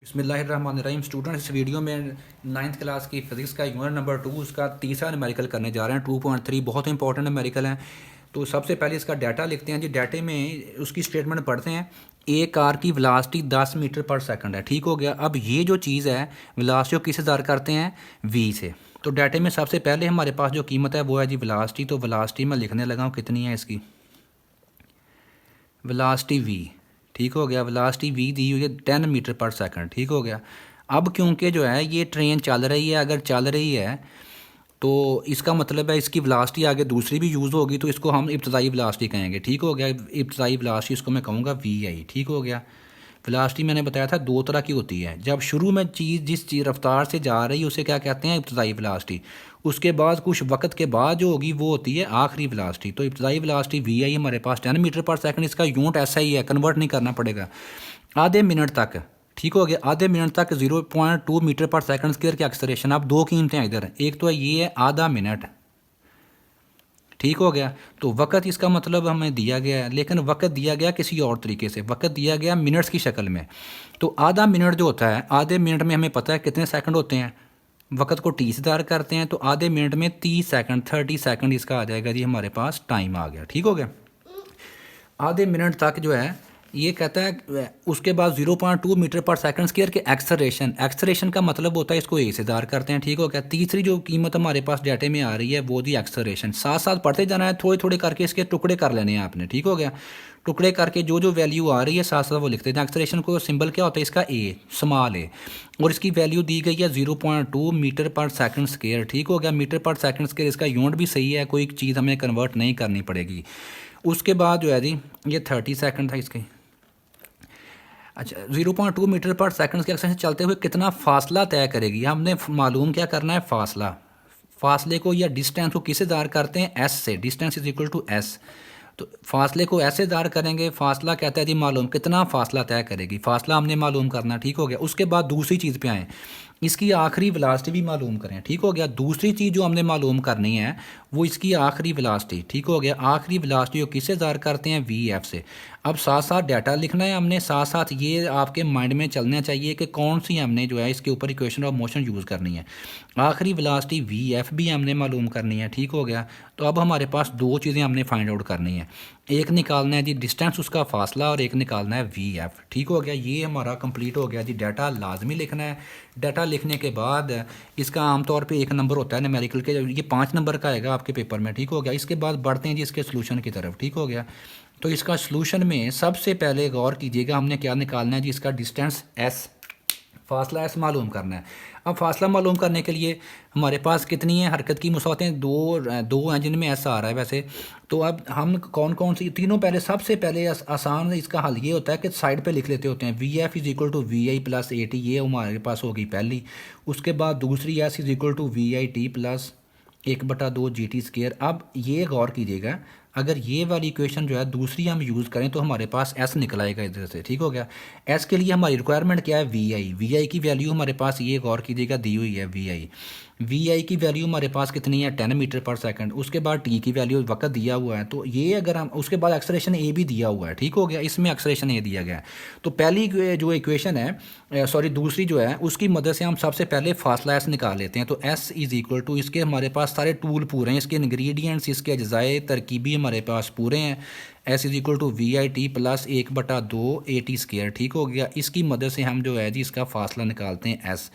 बिस्मिल्लाहिर्रहमानिर्रहीम। स्टूडेंट, इस वीडियो में 9th क्लास की फ़िज़िक्स का यूनिट नंबर 2 उसका तीसरा न्यूमेरिकल करने जा रहे हैं। 2.3 बहुत इंपॉर्टेंट न्यूमेरिकल है। तो सबसे पहले इसका डाटा लिखते हैं जी। डाटे में उसकी स्टेटमेंट पढ़ते हैं। एक कार की वेलोसिटी 10 मीटर पर सेकंड है। ठीक हो गया। अब ये जो चीज़ है वेलोसिटी को किससे ज़ाहिर करते हैं? वी से। तो डाटे में सबसे पहले हमारे पास जो कीमत है वो है जी वेलोसिटी। तो वेलोसिटी मैं लिखने लगा हूँ, कितनी है इसकी वेलोसिटी वी। ठीक हो गया। वेलोसिटी वी दी हुई है 10 मीटर पर सेकंड। ठीक हो गया। अब क्योंकि जो है ये ट्रेन चल रही है, अगर चल रही है तो इसका मतलब है इसकी वेलोसिटी आगे दूसरी भी यूज़ होगी, तो इसको हम इब्तदाई वेलोसिटी कहेंगे। ठीक हो गया। इब्तदाई वेलोसिटी इसको मैं कहूँगा वी आई। ठीक हो गया। वेलोसिटी मैंने बताया था दो तरह की होती है। जब शुरू में चीज़ जिस चीज़ रफ्तार से जा रही है उसे क्या कहते हैं? इब्तदाई वेलोसिटी। उसके बाद कुछ वक्त के बाद जो होगी वो होती है आखिरी वेलोसिटी। तो इब्तदाई वेलोसिटी वी आई हमारे पास 10 मीटर पर सेकंड। इसका यूनिट ऐसा ही है, कन्वर्ट नहीं करना पड़ेगा। आधे मिनट तक, ठीक हो गया, आधे मिनट तक 0.2 मीटर पर सेकंड स्क्वायर की एक्सलेरेशन। अब दो कीमतें हैं इधर, एक तो ये है आधा मिनट। ठीक हो गया। तो वक़्त इसका मतलब हमें दिया गया है, लेकिन वक़्त दिया गया किसी और तरीके से। वक़्त दिया गया मिनट्स की शक्ल में। तो आधा मिनट जो होता है, आधे मिनट में हमें पता है कितने सेकंड होते हैं। वक़्त को टी से ज़ाहिर करते हैं, तो आधे मिनट में 30 सेकंड, 30 सेकंड इसका आ जाएगा जी, हमारे पास टाइम आ गया। ठीक हो गया। आधे मिनट तक जो है ये कहता है। उसके बाद 0.2 मीटर पर सेकंड स्क्वायर के एक्सलेरेशन। एक्सलेरेशन का मतलब होता है इसको ए से दार करते हैं। ठीक हो गया। तीसरी जो कीमत हमारे पास डाटे में आ रही है वो दी एक्सलेरेशन। साथ साथ पढ़ते जाना है, थोड़े थोड़े करके इसके टुकड़े कर लेने हैं आपने। ठीक हो गया। टुकड़े करके जो जो वैल्यू आ रही है साथ साथ वो लिखते हैं। एक्सलेरेशन को सिंबल क्या होता है इसका? ए, स्मॉल ए। और इसकी वैल्यू दी गई है 0.2 मीटर पर सेकंड स्क्वायर। ठीक हो गया। मीटर पर सेकंड स्क्वायर इसका यूनिट भी सही है, कोई चीज़ हमें कन्वर्ट नहीं करनी पड़ेगी। उसके बाद जो है जी ये 30 सेकंड था इसके। अच्छा, 0.2 मीटर पर सेकंड के एक्शन से चलते हुए कितना फासला तय करेगी? हमने मालूम क्या करना है? फासला। फासले को या डिस्टेंस को किससे दार करते हैं? एस से। Distance is equal to S. तो फासले को ऐसे दार करेंगे। फासला कहता है जी मालूम कितना फासला तय करेगी, फासला हमने मालूम करना। ठीक हो गया। उसके बाद दूसरी चीज़ पे आएँ, इसकी आखिरी वेलोसिटी भी मालूम करें। ठीक हो गया। दूसरी चीज़ जो हमने मालूम करनी है वो इसकी आखिरी वेलोसिटी। ठीक हो गया। आखिरी वेलोसिटी को किससे ज़ाहिर करते हैं? वी एफ से। अब साथ साथ डाटा लिखना है हमने, साथ साथ ये आपके माइंड में चलना चाहिए कि कौन सी हमने जो है इसके ऊपर इक्वेशन ऑफ मोशन यूज़ करनी है। आखिरी वेलोसिटी वी एफ भी हमने मालूम करनी है। ठीक हो गया। तो अब हमारे पास दो चीज़ें हमने फाइंड आउट करनी है। एक निकालना है जी डिस्टेंस, उसका फासला, और एक निकालना है वी एफ। ठीक हो गया। ये हमारा कंप्लीट हो गया जी। डाटा लाजमी लिखना है। डाटा लिखने के बाद इसका आमतौर पे 1 नंबर होता है न्यूमेरिकल के, ये 5 नंबर का आएगा आपके पेपर में। ठीक हो गया। इसके बाद बढ़ते हैं जी इसके सोल्यूशन की तरफ। ठीक हो गया। तो इसका सोल्यूशन में सबसे पहले गौर कीजिएगा, हमने क्या निकालना है जी? इसका डिस्टेंस एस, फासला एस मालूम करना है। अब फासला मालूम करने के लिए हमारे पास कितनी है हरकत की मुसाफतें? दो हैं जिनमें ऐसा आ रहा है वैसे। तो अब हम कौन कौन सी तीनों, पहले सबसे पहले आसान इसका हल ये होता है कि साइड पे लिख लेते होते हैं। V F is equal to V I plus A T, ये हमारे पास होगी पहली। उसके बाद दूसरी S is equal to V I T plus 1/2 G T square. अब ये गौर कीजिएगा, अगर ये वाली इक्वेशन जो है दूसरी हम यूज़ करें तो हमारे पास एस निकल आएगा इधर से। ठीक हो गया। एस के लिए हमारी रिक्वायरमेंट क्या है? We I. वी आई की वैल्यू हमारे पास ये गौर कीजिएगा दी हुई है वी आई। वी आई की वैल्यू हमारे पास कितनी है? 10 मीटर पर सेकंड। उसके बाद टी की वैल्यू वक्त दिया हुआ है, तो ये अगर हम उसके बाद एक्सलेरेशन ए भी दिया हुआ है। ठीक हो गया। इसमें एक्सलेरेशन ए दिया गया है। तो पहली जो इक्वेशन है, सॉरी दूसरी जो है, उसकी मदद से हम सबसे पहले फासला एस निकाल लेते हैं। तो एस इज़ इक्वल टू, इसके हमारे पास सारे टूल पूरे हैं, इसके इंग्रेडिएंट्स, इसके अज्जाए तरकीबी हमारे पास पूरे हैं। S is equal to V I T plus 1/2 A T square. ठीक हो गया। इसकी मदद से हम जो है जी इसका फासला निकालते हैं एस।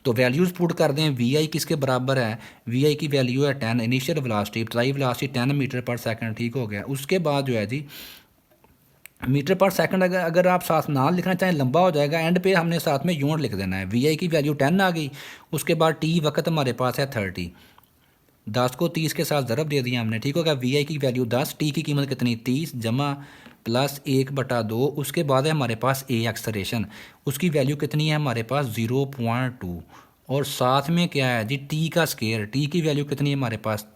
तो वैल्यूज़ पुट कर दें। वी आई किसके बराबर है? वी आई की वैल्यू है 10, इनिशियल वेलोसिटी, इब्तदाई वेलोसिटी 10 मीटर पर सेकंड। ठीक हो गया। उसके बाद जो है जी मीटर पर सेकंड अगर आप साथ ना लिखना चाहें लंबा हो जाएगा, एंड पे हमने साथ में यूनिट लिख देना है। वी आई की वैल्यू 10 आ गई। उसके बाद टी वक्त हमारे पास है 30, 10 को 30 के साथ ज़रब दे दिया हमने। ठीक होगा। वी आई की वैल्यू 10, टी की कीमत कितनी? 30 जमा प्लस 1/2। उसके बाद है हमारे पास ए एक्सलेरेशन, उसकी वैल्यू कितनी है हमारे पास? 0.2। और साथ में क्या है जी? टी का स्केयर। टी की वैल्यू कितनी है हमारे पास?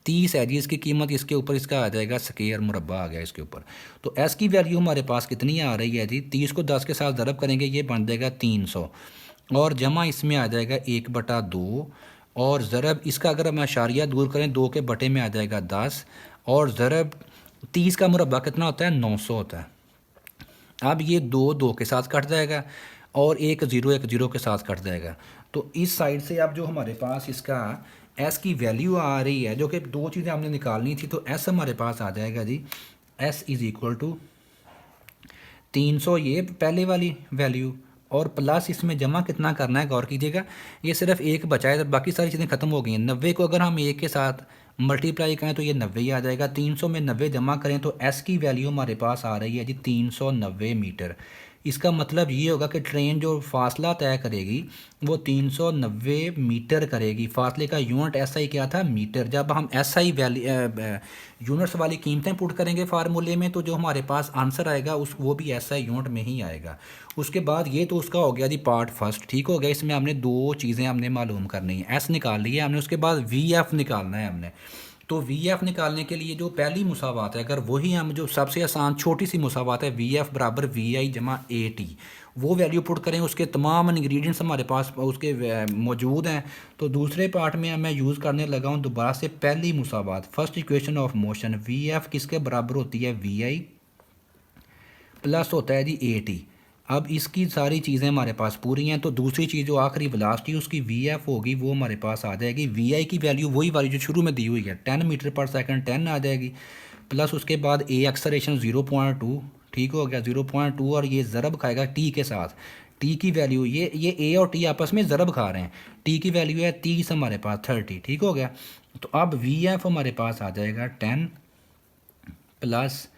30 है जी इसकी कीमत। इसके ऊपर इसका आ जाएगा स्केयर, मुरब्बा आ गया इसके ऊपर। तो एस की वैल्यू हमारे पास कितनी आ रही है जी? 30 को 10 के साथ ज़रब करेंगे, ये बन जाएगा 300, और जमा इसमें आ जाएगा 1/2, और ज़रब इसका अगर हम अशारिया दूर करें 2 के बटे में आ जाएगा 10, और ज़रब 30 का मुरब्बा कितना होता है? 900 होता है। अब ये 2 2 के साथ कट जाएगा, और एक ज़ीरो के साथ कट जाएगा। तो इस साइड से अब जो हमारे पास इसका एस की वैल्यू आ रही है, जो कि दो चीज़ें हमने निकालनी थी, तो एस हमारे पास आ जाएगा जी, एस इज़ इक्वल टू 300 ये पहले वाली वैल्यू, और प्लस इसमें जमा कितना करना है गौर कीजिएगा, ये सिर्फ एक बचा है तो बाकी सारी चीज़ें ख़त्म हो गई हैं। 90 को अगर हम एक के साथ मल्टीप्लाई करें तो ये 90 ही आ जाएगा। 300 में 90 जमा करें तो एस की वैल्यू हमारे पास आ रही है जी 390 मीटर। इसका मतलब ये होगा कि ट्रेन जो फासला तय करेगी वो 390 मीटर करेगी। फासले का यूनिट एसआई क्या था, मीटर। जब हम एसआई यूनिट्स वाली कीमतें पुट करेंगे फार्मूले में तो जो हमारे पास आंसर आएगा उस वो भी एसआई यूनिट में ही आएगा। उसके बाद ये तो उसका हो गया जी पार्ट फर्स्ट, ठीक हो गया। इसमें हमने दो चीज़ें हमने मालूम करनी है, एस निकाल ली है हमने, उसके बाद वी एफ निकालना है हमने। तो वी एफ निकालने के लिए जो पहली मुसावात है, अगर वही हम जो सबसे आसान छोटी सी मुसावात है वी एफ बराबर वी आई जमा ए टी, वो वैल्यू पुट करें, उसके तमाम इंग्रेडिएंट्स हमारे पास उसके मौजूद हैं। तो दूसरे पार्ट में मैं यूज़ करने लगा हूँ दोबारा से पहली मुसावात, first equation of motion. V F किसके बराबर होती है, वी आई प्लस होता है जी ए टी। अब इसकी सारी चीज़ें हमारे पास पूरी हैं, तो दूसरी चीज़ जो आखिरी वेलोसिटी उसकी वी एफ होगी वो हमारे पास आ जाएगी। वी आई की वैल्यू वही वाली जो शुरू में दी हुई है 10 मीटर पर सेकंड 10 आ जाएगी, प्लस उसके बाद ए एक्सलेरेशन 0.2, ठीक हो गया 0.2, और ये ज़रब खाएगा टी के साथ। टी की वैल्यू ये ए और टी आपस में ज़रब खा रहे हैं, टी की वैल्यू है 30 हमारे पास 30, ठीक हो गया। तो अब वी एफ हमारे पास आ जाएगा 10 प्लस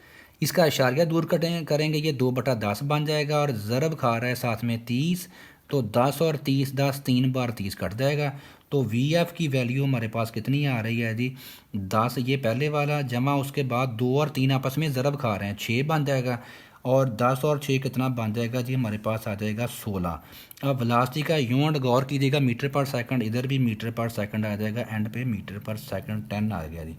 इसका इशारिया दूर करेंगे, ये 2/10 बन जाएगा, और ज़रब खा रहा है साथ में 30, तो 10 और 30 10 3 बार 30 कट जाएगा। तो वी एफ़ की वैल्यू हमारे पास कितनी आ रही है जी 10, ये पहले वाला जमा उसके बाद 2 और 3 आपस में ज़रब खा रहे हैं 6 बन जाएगा, और 10 और 6 कितना बन जाएगा जी हमारे पास आ जाएगा 16। अब वेलोसिटी का यूनिट गौर कीजिएगा मीटर पर सेकंड, इधर भी मीटर पर सेकंड आ जाएगा, एंड पे मीटर पर सेकंड 10 आ गया जी।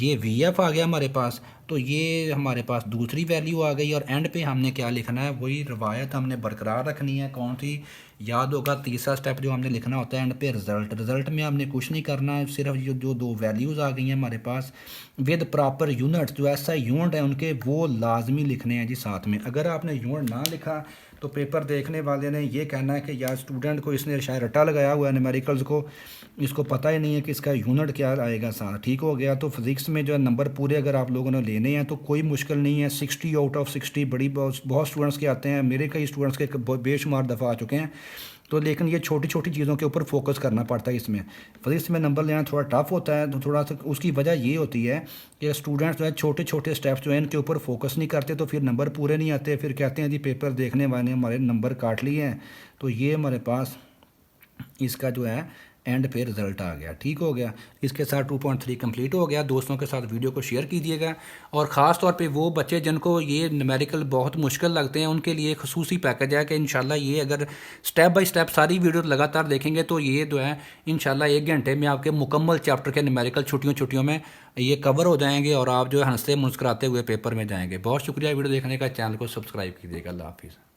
ये वी एफ आ गया हमारे पास, तो ये हमारे पास दूसरी वैल्यू आ गई, और एंड पे हमने क्या लिखना है, वही रवायत हमने बरकरार रखनी है। कौन सी, याद होगा तीसरा स्टेप जो हमने लिखना होता है एंड पे रिज़ल्ट में हमने कुछ नहीं करना है, सिर्फ जो दो वैल्यूज़ आ गई हैं हमारे पास विद प्रॉपर यूनिट्स, जो ऐसा यूनिट है उनके वो लाजमी लिखने हैं जी साथ में। अगर आपने यूनिट ना लिखा तो पेपर देखने वाले ने ये कहना है कि यार स्टूडेंट को इसने शायद रट्टा लगाया हुआ है न्यूमेरिकल्स को, इसको पता ही नहीं है कि इसका यूनिट क्या आएगा साथ, ठीक हो गया। तो फिज़िक्स में जो है नंबर पूरे अगर आप लोगों ने लेने हैं तो कोई मुश्किल नहीं है, 60 आउट ऑफ 60 बहुत स्टूडेंट्स के आते हैं, मेरे कई स्टूडेंट्स के बेशुमार दफ़ा आ चुके हैं। तो लेकिन ये छोटी छोटी चीज़ों के ऊपर फोकस करना पड़ता है। इसमें फिज़िक्स में नंबर लेना थोड़ा टफ होता है, तो थोड़ा सा उसकी वजह ये होती है कि स्टूडेंट्स जो है छोटे छोटे स्टेप्स जो है इनके ऊपर फोकस नहीं करते, तो फिर नंबर पूरे नहीं आते, फिर कहते हैं जी पेपर देखने वाले हमारे नंबर काट लिए हैं। तो ये हमारे पास इसका जो है एंड पे रिज़ल्ट आ गया, ठीक हो गया। इसके साथ 2.3 कंप्लीट हो गया। दोस्तों के साथ वीडियो को शेयर कीजिएगा, और ख़ास तौर पे वो बच्चे जिनको ये न्यूमेरिकल बहुत मुश्किल लगते हैं उनके लिए खसूसी पैकेज है कि इंशाल्लाह ये अगर स्टेप बाय स्टेप सारी वीडियो लगातार देखेंगे तो ये जो है इंशाल्लाह 1 घंटे में आपके मुकम्मल चैप्टर के न्यूमेरिकल छुट्टियों में ये कवर हो जाएंगे, और आप जो है हंसते मुस्कुराते हुए पेपर में जाएंगे। बहुत शुक्रिया वीडियो देखने का, चैनल को सब्सक्राइब कीजिएगा। अल्लाह हाफिज़।